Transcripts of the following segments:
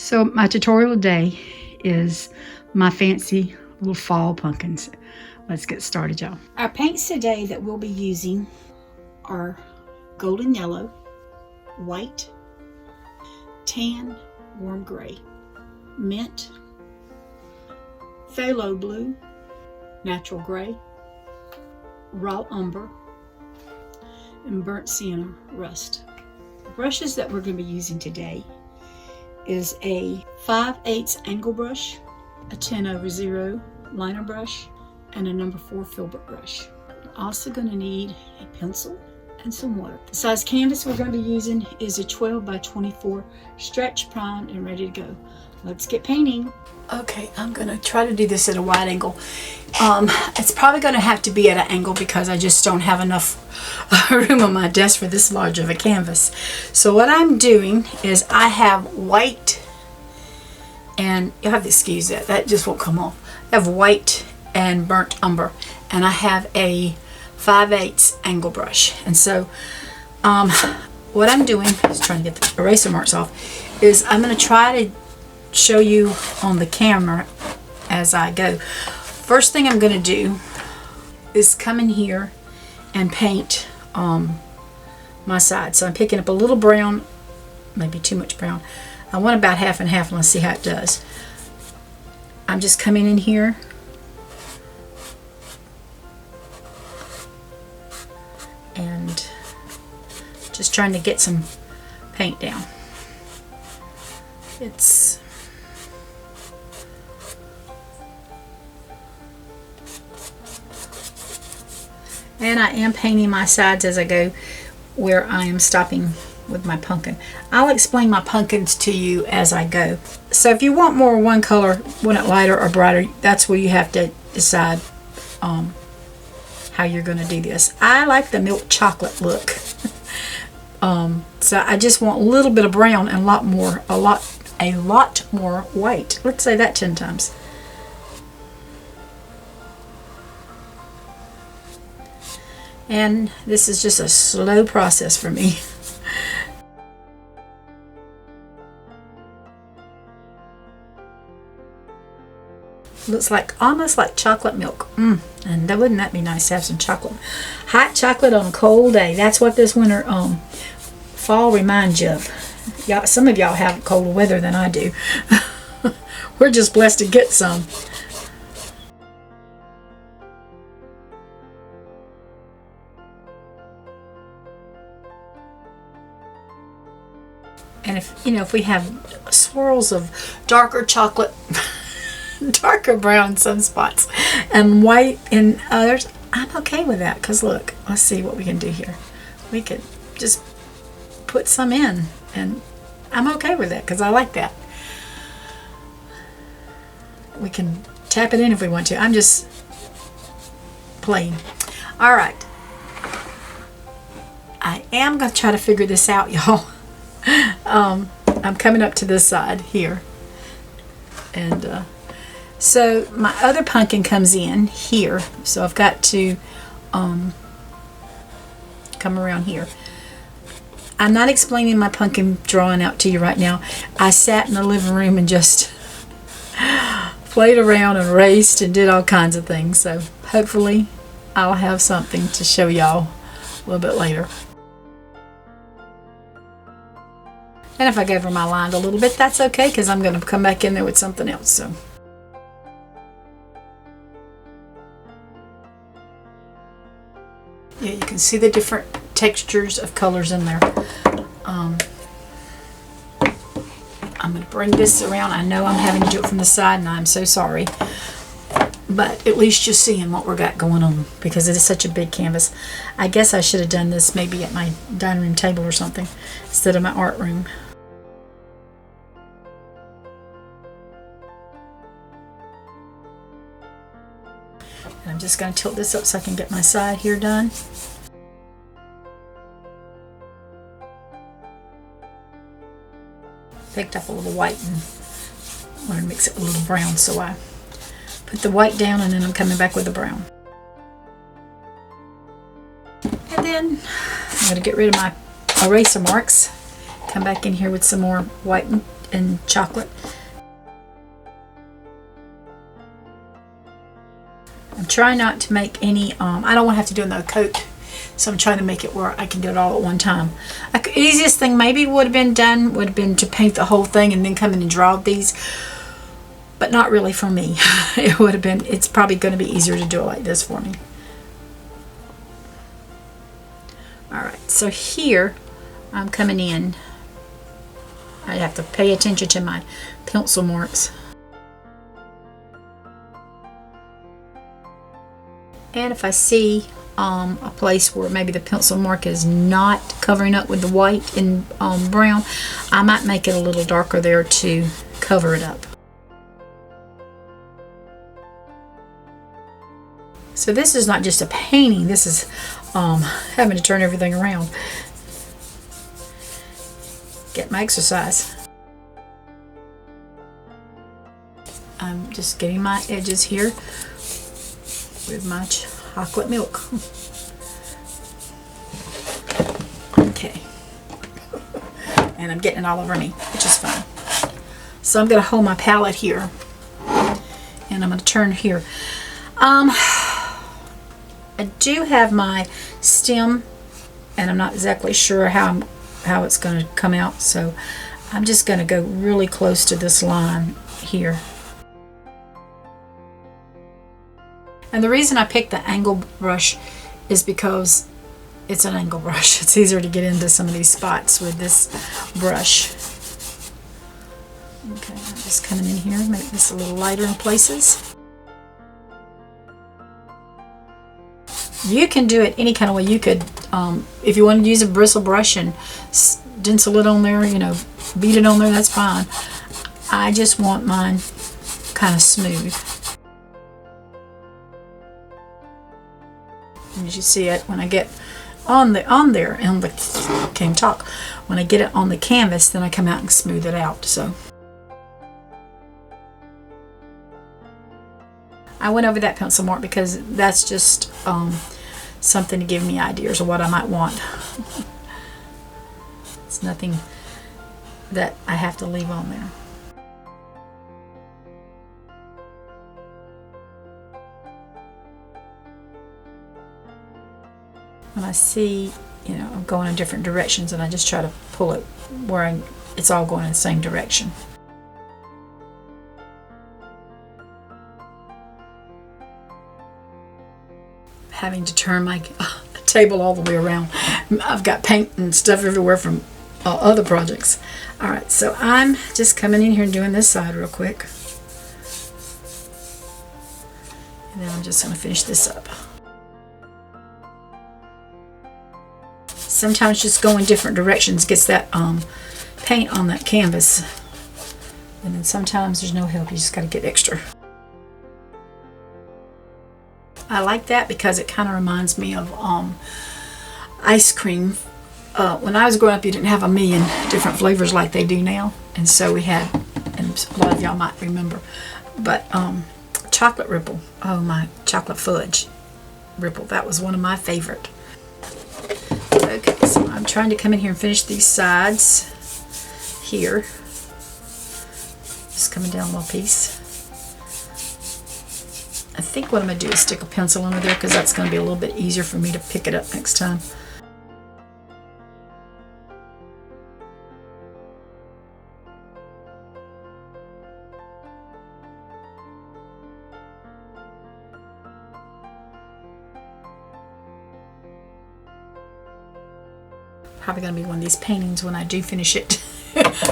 So my tutorial today is my fancy little fall pumpkins. Let's get started, y'all. Our paints today that we'll be using are golden yellow, white, tan, warm gray, mint, phthalo blue, natural gray, raw umber, and burnt sienna rust. The brushes that we're going to be using today is a 5/8 angle brush, a 10/0 liner brush, and a number 4 filbert brush. We're also going to need a pencil and some water. The size canvas we're going to be using is a 12 by 24 stretch, primed, and ready to go. Let's get painting. Okay, I'm going to try to do this at a wide angle. It's probably going to have to be at an angle because I just don't have enough room on my desk for this large of a canvas. So what I'm doing is I have white, and you'll have to excuse that just won't come off. I have white and burnt umber, and I have a 5/8 angle brush. And so what I'm doing is trying to get the eraser marks off, is I'm going to try to show you on the camera as I go. First thing I'm going to do is come in here and paint my side. So I'm picking up a little brown, maybe too much brown. I want about half and half, and let's see how it does. I'm just coming in here and just trying to get some paint down. And I am painting my sides as I go, where I am stopping with my pumpkin. I'll explain my pumpkins to you as I go. So if you want more one color, want it lighter or brighter, that's where you have to decide how you're going to do this. I like the milk chocolate look. So I just want a little bit of brown and a lot more white. Let's say that 10 times. And this is just a slow process for me. Looks like almost like chocolate milk. And wouldn't that be nice to have some chocolate? Hot chocolate on a cold day. That's what this winter fall reminds you of. Y'all, some of y'all have colder weather than I do. We're just blessed to get some. And if we have swirls of darker chocolate, darker brown in some spots, and white in others, I'm okay with that. Because look, let's see what we can do here. We could just put some in, and I'm okay with that because I like that. We can tap it in if we want to. I'm just playing. All right. I am going to try to figure this out, y'all. I'm coming up to this side here, and so my other pumpkin comes in here, so I've got to come around here. I'm not explaining my pumpkin drawing out to you right now. I sat in the living room and just played around and raced and did all kinds of things, so hopefully I'll have something to show y'all a little bit later. And if I go over my line a little bit, that's okay, because I'm going to come back in there with something else. So, yeah, you can see the different textures of colors in there. I'm going to bring this around. I know I'm having to do it from the side, and I'm so sorry. But at least you're seeing what we got going on, because it is such a big canvas. I guess I should have done this maybe at my dining room table or something instead of my art room. And I'm just going to tilt this up so I can get my side here done. Picked up a little white and wanted to mix it with a little brown, so I put the white down, and then I'm coming back with the brown. And then I'm going to get rid of my eraser marks, come back in here with some more white and chocolate. I'm trying not to make any, I don't want to have to do another coat, so I'm trying to make it where I can do it all at one time. Easiest thing maybe would have been to paint the whole thing and then come in and draw these, but not really for me. It's probably going to be easier to do it like this for me. Alright, so here I'm coming in. I have to pay attention to my pencil marks. And if I see a place where maybe the pencil mark is not covering up with the white and brown, I might make it a little darker there to cover it up. So this is not just a painting, this is having to turn everything around. Get my exercise. I'm just getting my edges here with my chocolate milk. Okay. And I'm getting it all over me, which is fine. So I'm going to hold my palette here. And I'm going to turn here. I do have my stem, and I'm not exactly sure how it's going to come out, so I'm just going to go really close to this line here. And the reason I picked the angle brush is because it's an angle brush. It's easier to get into some of these spots with this brush. Okay, I'm just coming in here, make this a little lighter in places. You can do it any kind of way. You could, if you want to use a bristle brush and stencil it on there, you know, beat it on there, that's fine. I just want mine kind of smooth. And as you see it, when I get on the can't talk. When I get it on the canvas, then I come out and smooth it out. So I went over that pencil mark because that's just something to give me ideas of what I might want. It's nothing that I have to leave on there. When I see, you know, I'm going in different directions, and I just try to pull it where it's all going in the same direction. Having to turn my table all the way around. I've got paint and stuff everywhere from other projects. Alright, so I'm just coming in here and doing this side real quick. And then I'm just going to finish this up. Sometimes just going different directions gets that paint on that canvas. And then sometimes there's no help, you just got to get extra. I like that because it kind of reminds me of ice cream. When I was growing up, you didn't have a million different flavors like they do now. And so we had, and a lot of y'all might remember, but chocolate ripple. Oh, my chocolate fudge ripple. That was one of my favorite. Okay, so I'm trying to come in here and finish these sides here. Just coming down a little piece. I think what I'm going to do is stick a pencil under there because that's going to be a little bit easier for me to pick it up next time. Probably going to be one of these paintings when I do finish it.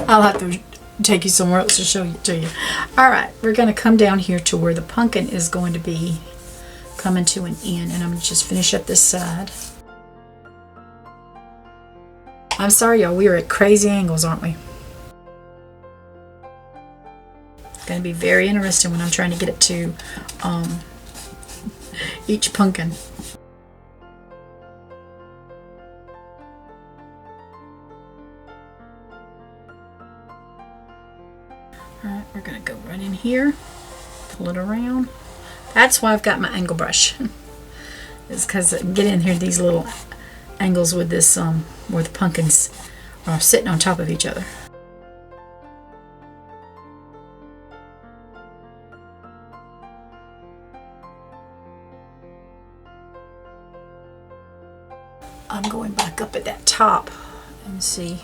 I'll have to take you somewhere else to show it to you. Alright, we're going to come down here to where the pumpkin is going to be coming to an end, and I'm going to just finish up this side. I'm sorry y'all, we are at crazy angles, aren't we? It's going to be very interesting when I'm trying to get it to each pumpkin. Alright, we're going to go right in here, pull it around. That's why I've got my angle brush. It's because I can get in here these little angles with this, where the pumpkins are sitting on top of each other. I'm going back up at that top and see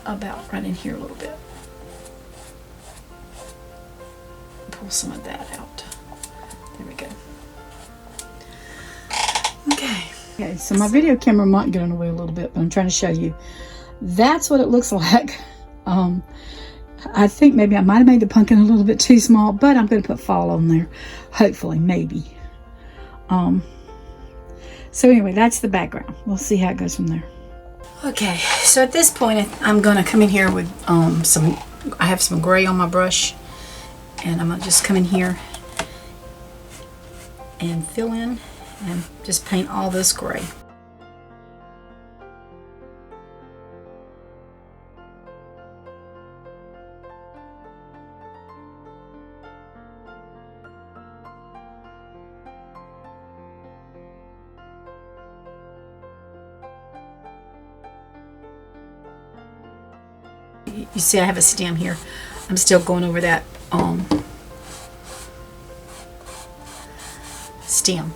about running here a little bit. Pull some of that out. There we go. Okay, so my video camera might get in the way a little bit, but I'm trying to show you. That's what it looks like. I think maybe I might have made the pumpkin a little bit too small, but I'm going to put fall on there. Hopefully, maybe. So anyway, that's the background. We'll see how it goes from there. Okay, so at this point, I'm going to come in here with I have some gray on my brush, and I'm going to just come in here and fill in and just paint all this gray. You see I have a stem here. I'm still going over that stem.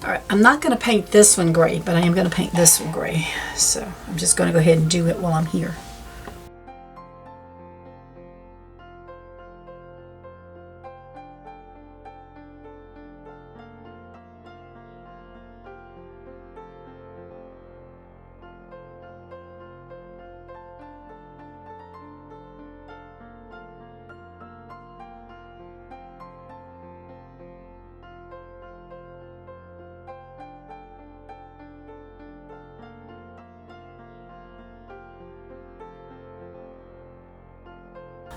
Alright, I'm not going to paint this one gray, but I am going to paint this one gray. So I'm just going to go ahead and do it while I'm here.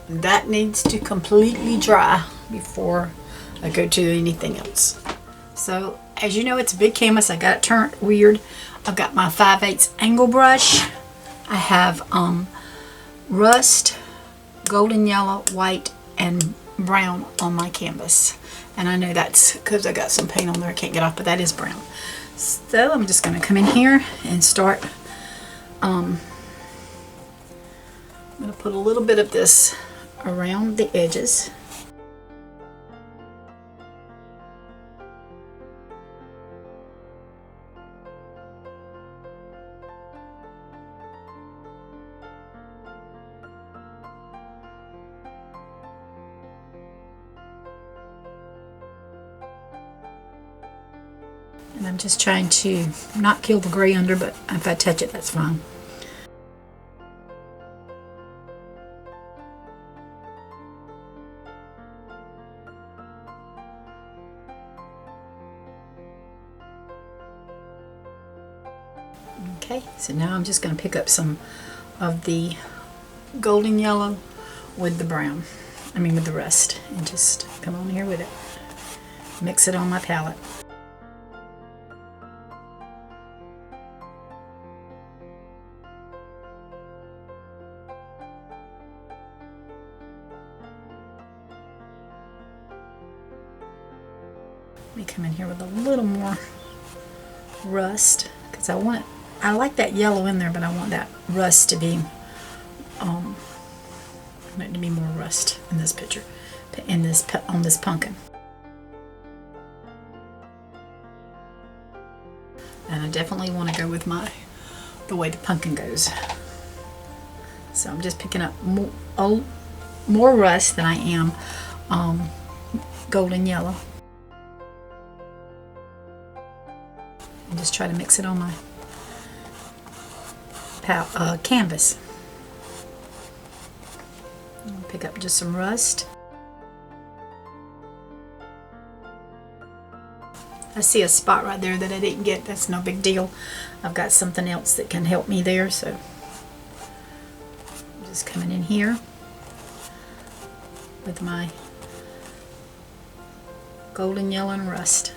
That needs to completely dry before I go to anything else. So as you know, it's a big canvas. I got it turned weird. I've got my 5/8 angle brush. I have rust, golden yellow, white, and brown on my canvas. And I know that's because I got some paint on there I can't get off, but that is brown. So I'm just going to come in here and start. I'm going to put a little bit of this around the edges. And I'm just trying to not kill the gray under, but if I touch it, that's fine. Okay, so now I'm just going to pick up some of the golden yellow with the brown, with the rust, and just come on here with it. Mix it on my palette. Let me come in here with a little more rust, because I like that yellow in there, but I want that rust to be, more rust in this picture, on this pumpkin. And I definitely want to go with the way the pumpkin goes. So I'm just picking up more rust than I am golden yellow. And just try to mix it on my canvas. pick up just some rust. I see a spot right there that I didn't get. That's no big deal. I've got something else that can help me there, so I'm just coming in here with my golden yellow and rust.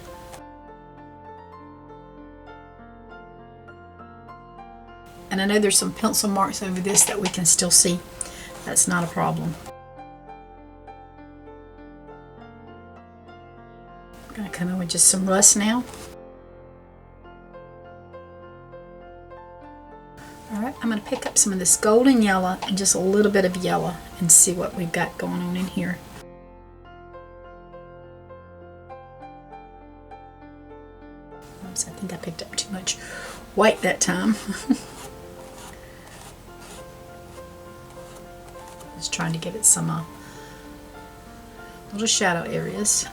And I know there's some pencil marks over this that we can still see. That's not a problem. I'm going to come in with just some rust now. Alright, I'm going to pick up some of this golden yellow and just a little bit of yellow and see what we've got going on in here. Oops, I think I picked up too much white that time. Just trying to give it some little shadow areas.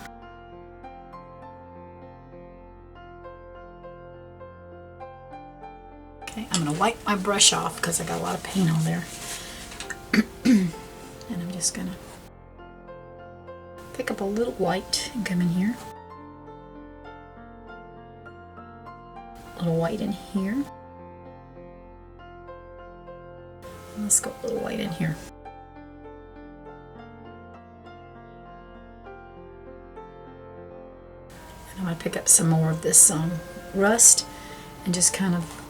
Okay, I'm going to wipe my brush off because I got a lot of paint on there. And I'm just going to pick up a little white and come in here. A little white in here. Let's go a little white in here. And I'm going to pick up some more of this rust and just kind of,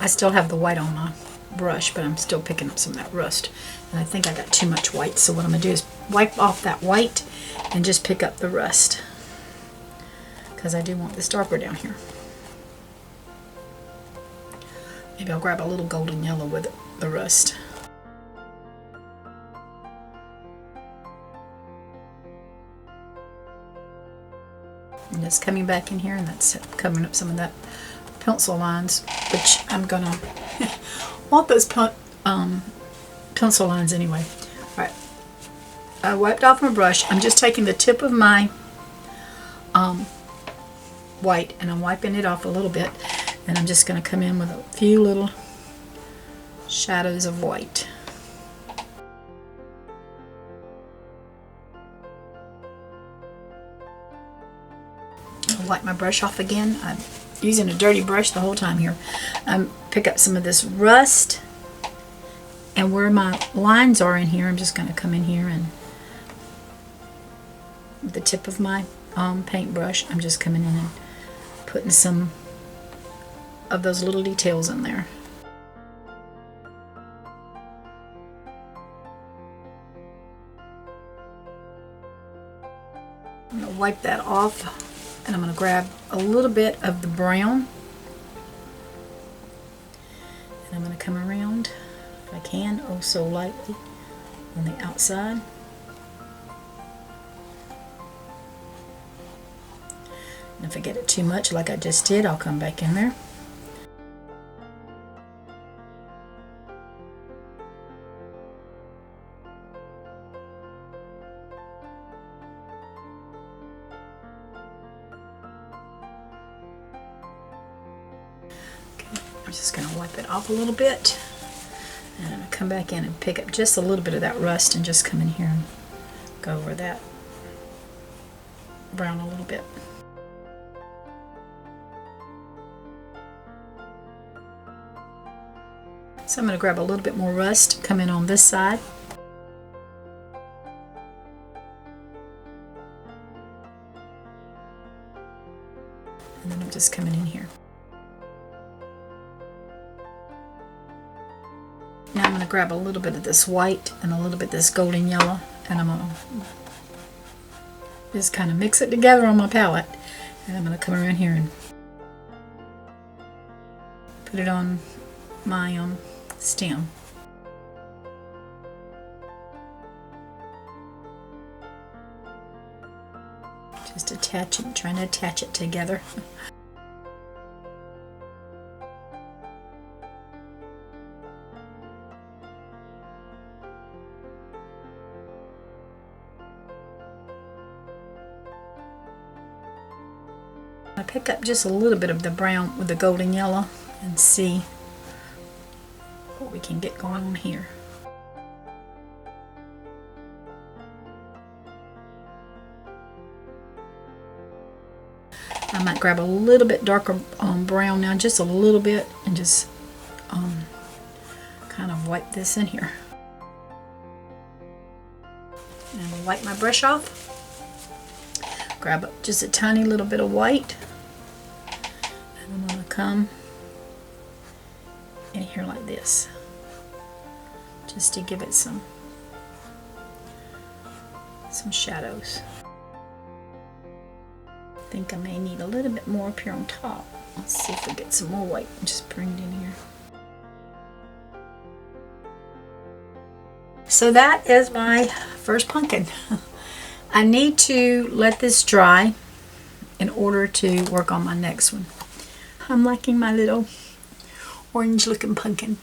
I still have the white on my brush, but I'm still picking up some of that rust. And I think I got too much white, so what I'm going to do is wipe off that white and just pick up the rust, because I do want this darker down here. Maybe I'll grab a little golden yellow with the rust. And just coming back in here, and that's covering up some of that pencil lines, which I'm gonna want those pencil lines anyway. Alright, I wiped off my brush. I'm just taking the tip of my white and I'm wiping it off a little bit, and I'm just going to come in with a few little shadows of white. I'll wipe my brush off again. I'm using a dirty brush the whole time here. Pick up some of this rust, and where my lines are in here, I'm just going to come in here and with the tip of my paintbrush, I'm just coming in and putting some of those little details in there. I'm going to wipe that off, and I'm going to grab a little bit of the brown, and I'm going to come around, if I can, oh so lightly on the outside. And if I get it too much like I just did, I'll come back in there. Okay, I'm just going to wipe it off a little bit. And I'm going to come back in and pick up just a little bit of that rust and just come in here and go over that brown a little bit. So I'm going to grab a little bit more rust, come in on this side. And then I'm just coming in here. Now I'm going to grab a little bit of this white and a little bit of this golden yellow, and I'm going to just kind of mix it together on my palette. And I'm going to come around here and put it on my stem. Just attach it, trying to attach it together. I pick up just a little bit of the brown with the golden yellow and see what we can get going on here. I might grab a little bit darker brown now, just a little bit, and just kind of wipe this in here. And I'm going to wipe my brush off. Grab just a tiny little bit of white. And I'm going to come in here like this, just to give it some shadows. I think I may need a little bit more up here on top. Let's see if we get some more white and just bring it in here. So that is my first pumpkin. I need to let this dry in order to work on my next one. I'm liking my little orange looking pumpkin.